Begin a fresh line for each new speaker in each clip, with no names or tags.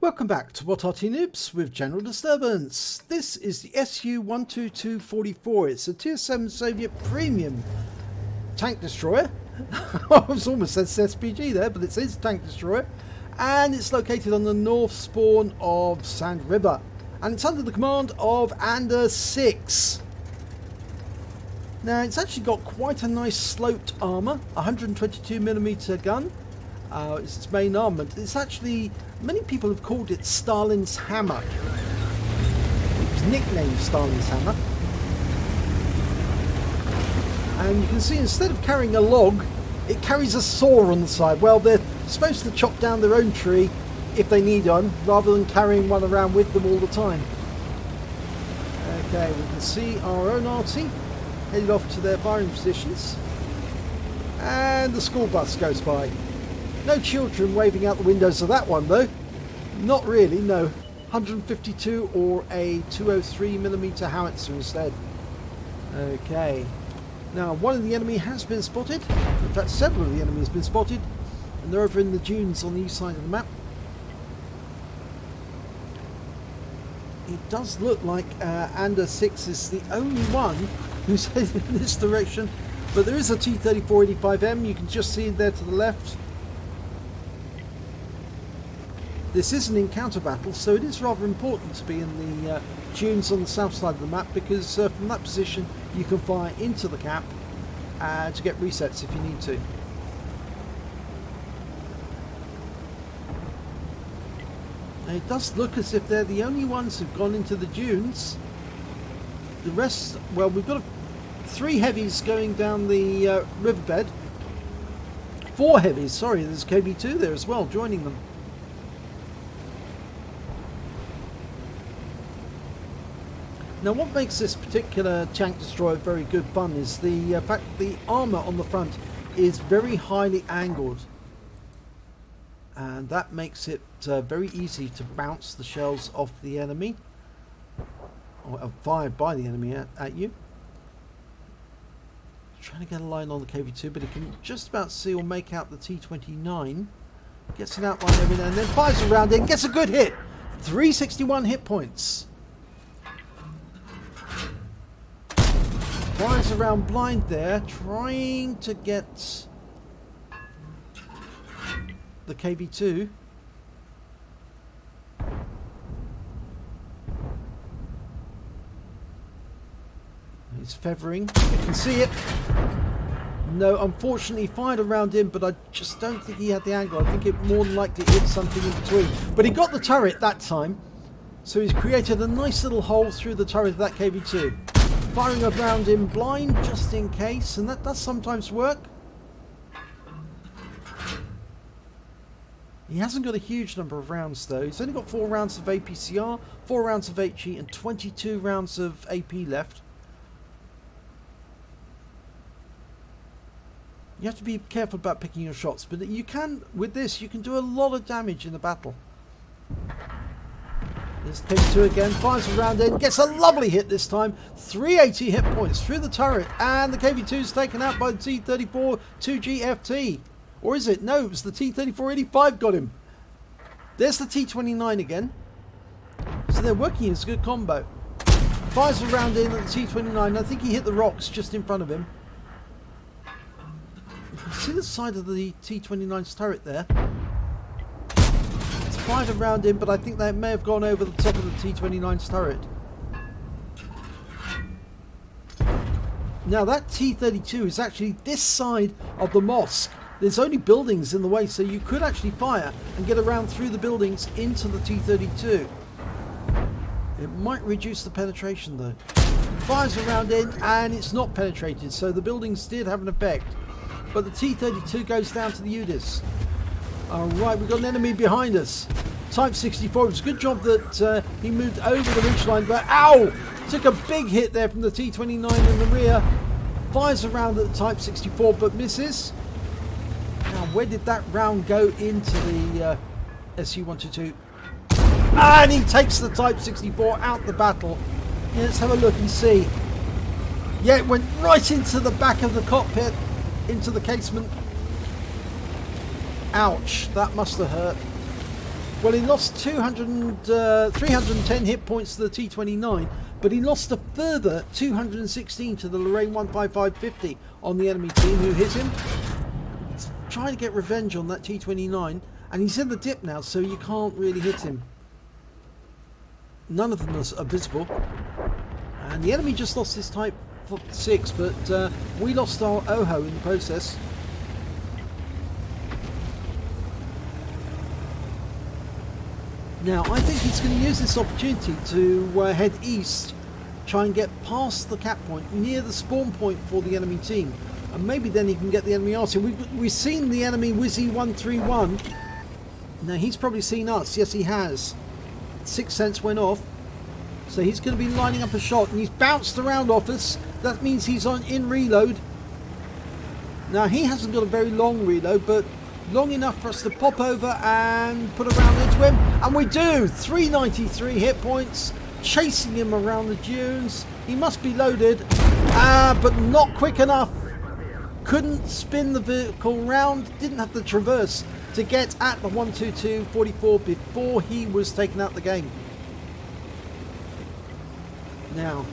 Welcome back to What Arty Noobs with General Disturbance. This is the SU-122-44. It's a Tier 7 Soviet premium tank destroyer. I was almost said SPG there, but it is a tank destroyer. And it's located on the north spawn of Sand River. And it's under the command of Ander 6. Now it's actually got quite a nice sloped armour, 122mm gun. It's its main armament. It's actually, many people have called it Stalin's hammer. It was nicknamed Stalin's hammer. And you can see instead of carrying a log, it carries a saw on the side. Well, they're supposed to chop down their own tree if they need one, rather than carrying one around with them all the time. Okay, we can see our own Arty headed off to their firing positions. And the school bus goes by. No children waving out the windows of that one though. Not really, no. 152 or a 203mm howitzer instead. Okay. Now one of the enemy has been spotted. In fact several of the enemy has been spotted. And they're over in the dunes on the east side of the map. It does look like Ander 6 is the only one who's headed in this direction. But there is a T-3485M. You can just see it there to the left. This is an encounter battle, so it is rather important to be in the dunes on the south side of the map, because from that position you can fire into the cap to get resets if you need to. And it does look as if they're the only ones who've gone into the dunes. The rest, well, we've got 3 heavies going down the riverbed. 4 heavies, sorry, there's KV2 there as well, joining them. Now what makes this particular tank destroyer very good fun is the fact that the armour on the front is very highly angled. And that makes it very easy to bounce the shells off the enemy. Or fired by the enemy at you. Trying to get a line on the KV2, but it can just about see or make out the T-29. Gets an outline every now and then, fires around it and gets a good hit. 361 hit points. Fires around blind there, trying to get the KV2. He's feathering, you can see it. No, unfortunately he fired around him, but I just don't think he had the angle. I think it more than likely hit something in between. But he got the turret that time, so he's created a nice little hole through the turret of that KV2. Firing around him blind just in case, and that does sometimes work. He hasn't got a huge number of rounds though. He's only got 4 rounds of APCR, 4 rounds of HE and 22 rounds of AP left. You have to be careful about picking your shots, but you can, with this, you can do a lot of damage in the battle. There's KV2 again, fires around in, gets a lovely hit this time. 380 hit points through the turret, and the KV2 is taken out by the T-34-2GFT. Or is it? No, it was the T-34-85 got him. There's the T-29 again. So they're working as a good combo. Fires around in at the T-29. I think he hit the rocks just in front of him. You can see the side of the T-29's turret there. It's fired around him, but I think they may have gone over the top of the T-29's turret. Now that T-32 is actually this side of the mosque. There's only buildings in the way, so you could actually fire and get around through the buildings into the T-32. It might reduce the penetration though. Fires around in and it's not penetrated, so the buildings did have an effect. But the T-32 goes down to the UDIS. Alright, we've got an enemy behind us. Type 64, it was a good job that he moved over the ridgeline, but ow! Took a big hit there from the T-29 in the rear. Fires around at the Type 64 but misses. Now where did that round go into the SU-122? And he takes the Type 64 out the battle. Yeah, let's have a look and see. Yeah, it went right into the back of the cockpit, into the casement. Ouch, that must have hurt. Well, he lost 310 hit points to the T-29, but he lost a further 216 to the Lorraine 155-50 on the enemy team who hit him. He's trying to get revenge on that T-29, and he's in the dip now, so you can't really hit him. None of them are visible. And the enemy just lost his Type 6, but we lost our OHO in the process. Now, I think he's going to use this opportunity to head east, try and get past the cap point, near the spawn point for the enemy team. And maybe then he can get the enemy Arty. We've seen the enemy Wizzy131. Now, he's probably seen us. Yes, he has. Sixth sense went off. So he's going to be lining up a shot. And he's bounced around off us. That means he's in reload. Now, he hasn't got a very long reload, but long enough for us to pop over and put a round into him, and we do. 393 hit points, chasing him around the dunes. He must be loaded, but not quick enough. Couldn't spin the vehicle round, didn't have the traverse to get at the 122-44 before he was taken out the game. Now,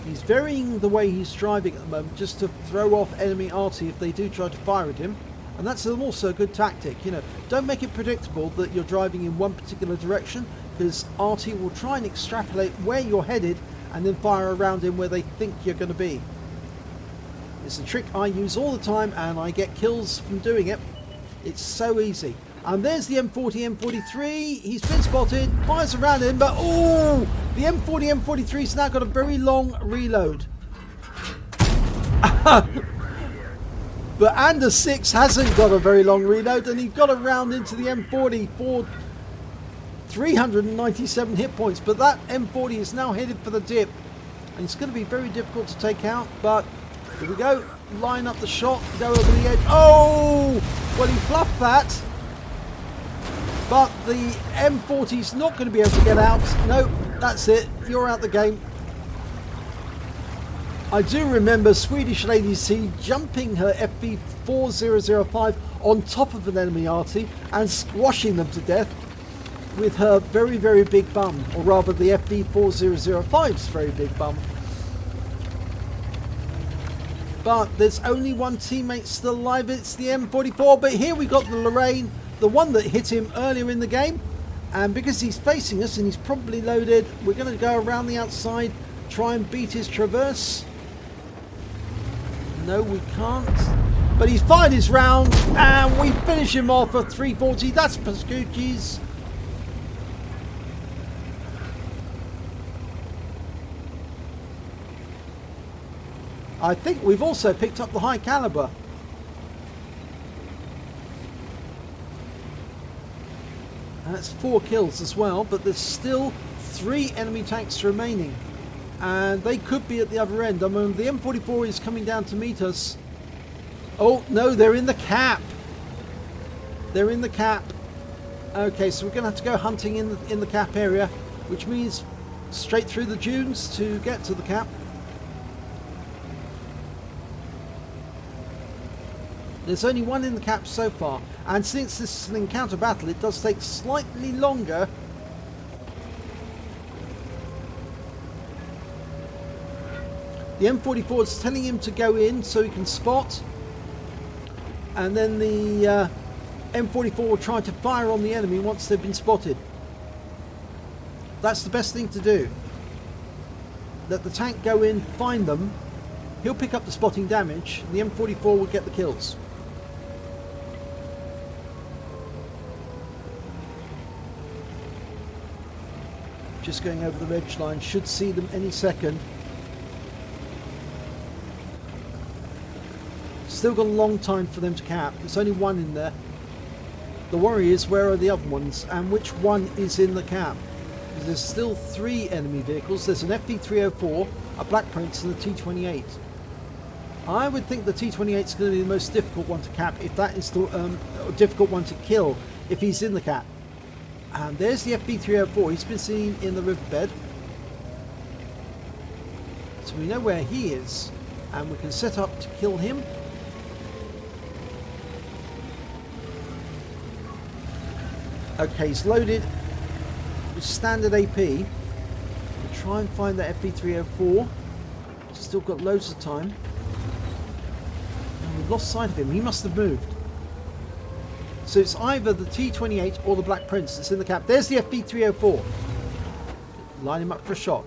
he's varying the way he's driving at the moment just to throw off enemy Arty if they do try to fire at him. And that's also a good tactic, you know. Don't make it predictable that you're driving in one particular direction, because Arty will try and extrapolate where you're headed and then fire around him where they think you're going to be. It's a trick I use all the time, and I get kills from doing it. It's so easy. And there's the M40 M43. He's been spotted, fires around him, but oh, the M40 M43's now got a very long reload. But Anders 6 hasn't got a very long reload, and he got a round into the M40 for 397 hit points. But that M40 is now headed for the dip, and it's going to be very difficult to take out. But here we go, line up the shot, go over the edge. Oh, well, he fluffed that, but the M40 is not going to be able to get out. No, that's it, you're out the game. I do remember Swedish Lady C jumping her FV4005 on top of an enemy Arty and squashing them to death with her very, very big bum, or rather the FV4005's very big bum. But there's only one teammate still alive, it's the M44, but here we got the Lorraine, the one that hit him earlier in the game, and because he's facing us and he's probably loaded, we're going to go around the outside, try and beat his traverse. No, we can't. But he's fired his round, and we finish him off at 340. That's Pascucci's. I think we've also picked up the high caliber. That's 4 kills as well, but there's still 3 enemy tanks remaining. And they could be at the other end. I mean, the M44 is coming down to meet us. Oh, no, they're in the cap. They're in the cap. Okay, so we're going to have to go hunting in the cap area, which means straight through the dunes to get to the cap. There's only one in the cap so far, and since this is an encounter battle, it does take slightly longer. The M44 is telling him to go in so he can spot, and then the M44 will try to fire on the enemy once they've been spotted. That's the best thing to do. Let the tank go in, find them, he'll pick up the spotting damage, and the M44 will get the kills. Just going over the ridge line, should see them any second. Still got a long time for them to cap. There's only one in there. The worry is, where are the other ones, and which one is in the cap? There's still 3 enemy vehicles. There's an FD304, a Black Prince, and a T28. I would think the T28 is going to be the most difficult one to cap, if that is the difficult one to kill, if he's in the cap. And there's the FD304. He's been seen in the riverbed, so we know where he is, and we can set up to kill him. Okay, he's loaded with standard AP. We'll try and find that FP304. Still got loads of time. And we've lost sight of him. He must have moved. So it's either the T28 or the Black Prince that's in the cap. There's the FP304. Line him up for a shot.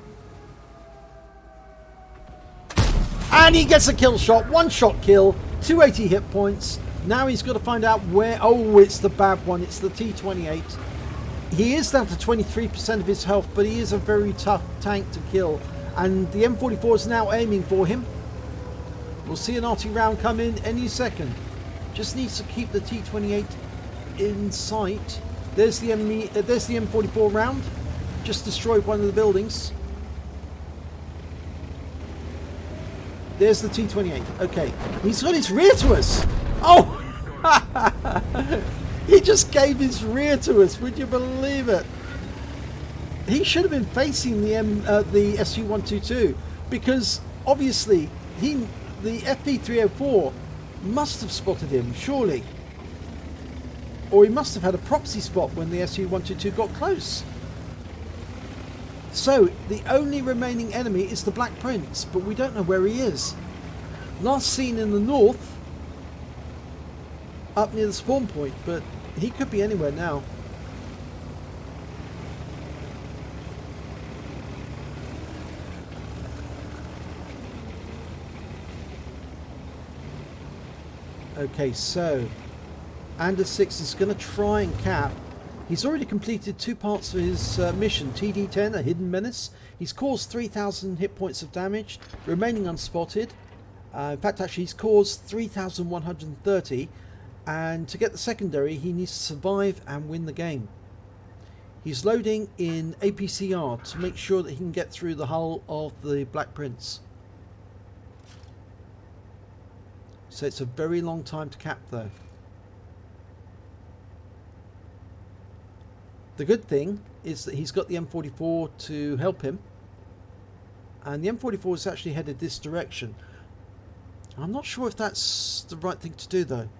And he gets a kill shot. One shot kill. 280 hit points. Now he's got to find out where... Oh, it's the bad one. It's the T28. He is down to 23% of his health, but he is a very tough tank to kill. And the M44 is now aiming for him. We'll see an Arty round come in any second. Just needs to keep the T28 in sight. There's the enemy. There's the M44 round. Just destroyed one of the buildings. There's the T28. Okay, he's got his rear to us. Oh, he just gave his rear to us. Would you believe it? He should have been facing the SU-122 because obviously the FP304 must have spotted him, surely. Or he must have had a proxy spot when the SU-122 got close. So, the only remaining enemy is the Black Prince, but we don't know where he is. Last seen in the north, up near the spawn point, but he could be anywhere now. Okay, so Anders 6 is going to try and cap. He's already completed 2 parts of his mission, TD10, a hidden menace. He's caused 3,000 hit points of damage, remaining unspotted. In fact, actually, he's caused 3,130. And to get the secondary, he needs to survive and win the game. He's loading in APCR to make sure that he can get through the hull of the Black Prince. So it's a very long time to cap, though. The good thing is that he's got the M44 to help him. And the M44 is actually headed this direction. I'm not sure if that's the right thing to do, though.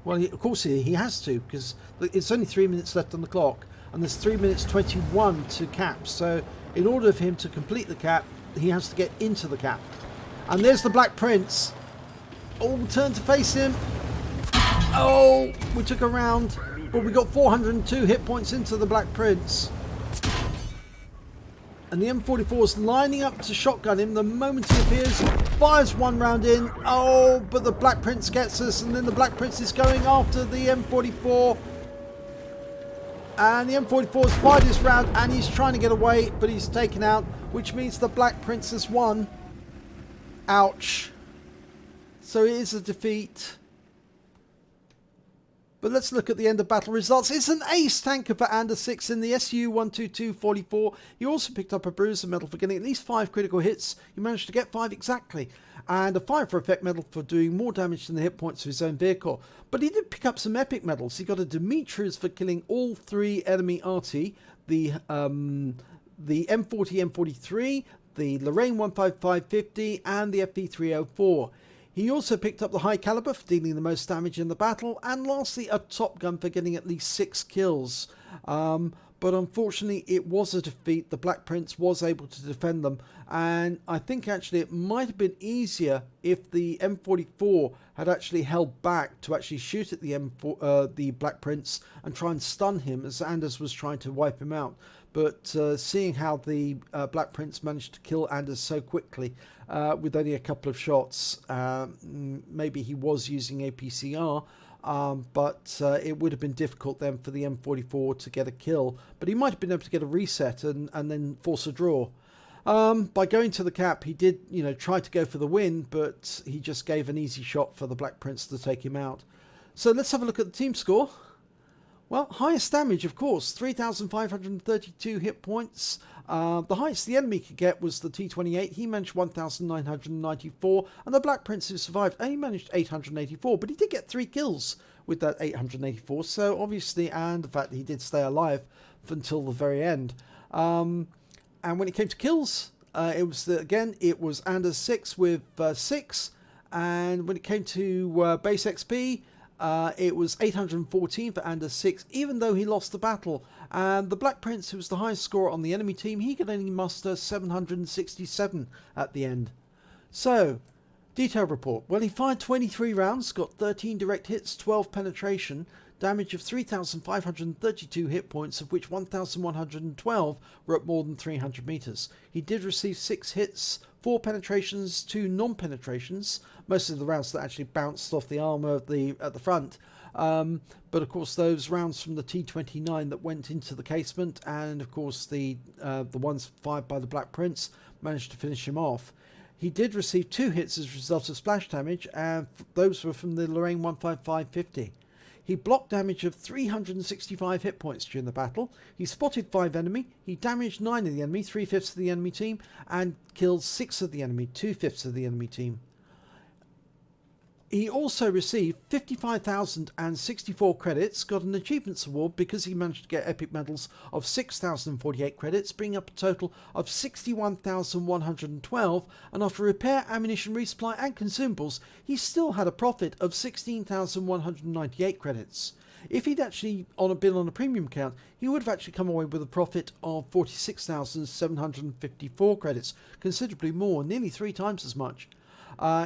Well, of course he has to, because it's only 3 minutes left on the clock. And there's 3 minutes 21 to cap. So in order for him to complete the cap, he has to get into the cap. And there's the Black Prince. Oh, turn to face him. Oh, we took a round. But we got 402 hit points into the Black Prince. And the M44 is lining up to shotgun him the moment he appears. Fires one round in. Oh, but the Black Prince gets us. And then the Black Prince is going after the M44. And the M44 has fired his round and he's trying to get away, but he's taken out, which means the Black Prince has won. Ouch. So it is a defeat. But let's look at the end of battle results. It's an ace tanker for Anders 6 in the SU-122-44. He also picked up a bruiser medal for getting at least 5 critical hits. He managed to get 5 exactly. And a fire for effect medal for doing more damage than the hit points of his own vehicle. But he did pick up some epic medals. He got a Dumitru's for killing all 3 enemy Arty. The M40 M43, the Lorraine 15550 and the FP304. He also picked up the high caliber for dealing the most damage in the battle, and lastly a Top Gun for getting at least 6 kills. But unfortunately it was a defeat. The Black Prince was able to defend them, and I think actually it might have been easier if the M44 had actually held back to actually shoot at the Black Prince and try and stun him as Anders was trying to wipe him out. But seeing how the Black Prince managed to kill Anders so quickly with only a couple of shots, maybe he was using APCR, but it would have been difficult then for the M44 to get a kill. But he might have been able to get a reset and then force a draw. By going to the cap, he did, try to go for the win, but he just gave an easy shot for the Black Prince to take him out. So let's have a look at the team score. Well, highest damage, of course, 3,532 hit points. The highest the enemy could get was the T28. He managed 1,994. And the Black Prince, who survived, only managed 884. But he did get 3 kills with that 884. So, obviously, and the fact that he did stay alive until the very end. And when it came to kills, it was Anders 6 with 6. And when it came to base XP, It was 814 for Anders 6, even though he lost the battle. And the Black Prince, who was the highest scorer on the enemy team, he could only muster 767 at the end. So, detailed report. Well, he fired 23 rounds, got 13 direct hits, 12 penetration, damage of 3,532 hit points, of which 1,112 were at more than 300 meters. He did receive 6 hits, 4 penetrations, 2 non-penetrations, most of the rounds that actually bounced off the armor at the front. But of course those rounds from the T-29 that went into the casement, and of course the ones fired by the Black Prince, managed to finish him off. He did receive 2 hits as a result of splash damage, and those were from the Lorraine 15550. He blocked damage of 365 hit points during the battle. He spotted 5 enemy. He damaged 9 of the enemy, 3/5 of the enemy team, and killed 6 of the enemy, 2/5 of the enemy team. He also received 55,064 credits, got an achievements award because he managed to get epic medals of 6,048 credits, bringing up a total of 61,112, and after repair, ammunition, resupply and consumables, he still had a profit of 16,198 credits. If he'd actually been on a premium count, he would have actually come away with a profit of 46,754 credits, considerably more, nearly 3 times as much.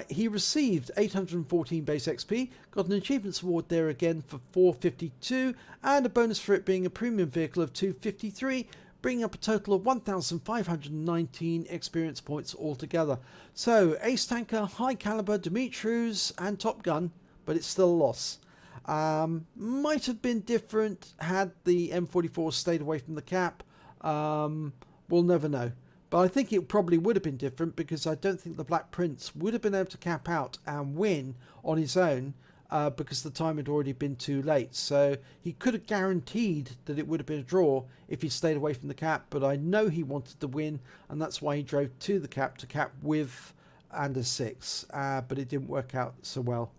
He received 814 base XP, got an achievements award there again for 452, and a bonus for it being a premium vehicle of 253, bringing up a total of 1,519 experience points altogether. So, Ace Tanker, High Caliber, Dumitru's, and Top Gun, but it's still a loss. Might have been different had the M44 stayed away from the cap. We'll never know. But I think it probably would have been different, because I don't think the Black Prince would have been able to cap out and win on his own, because the time had already been too late. So he could have guaranteed that it would have been a draw if he stayed away from the cap, but I know he wanted to win, and that's why he drove to the cap to cap with Anders 6, but it didn't work out so well.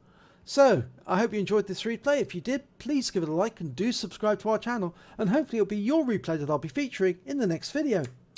So, I hope you enjoyed this replay. If you did, please give it a like and do subscribe to our channel, and hopefully it'll be your replay that I'll be featuring in the next video.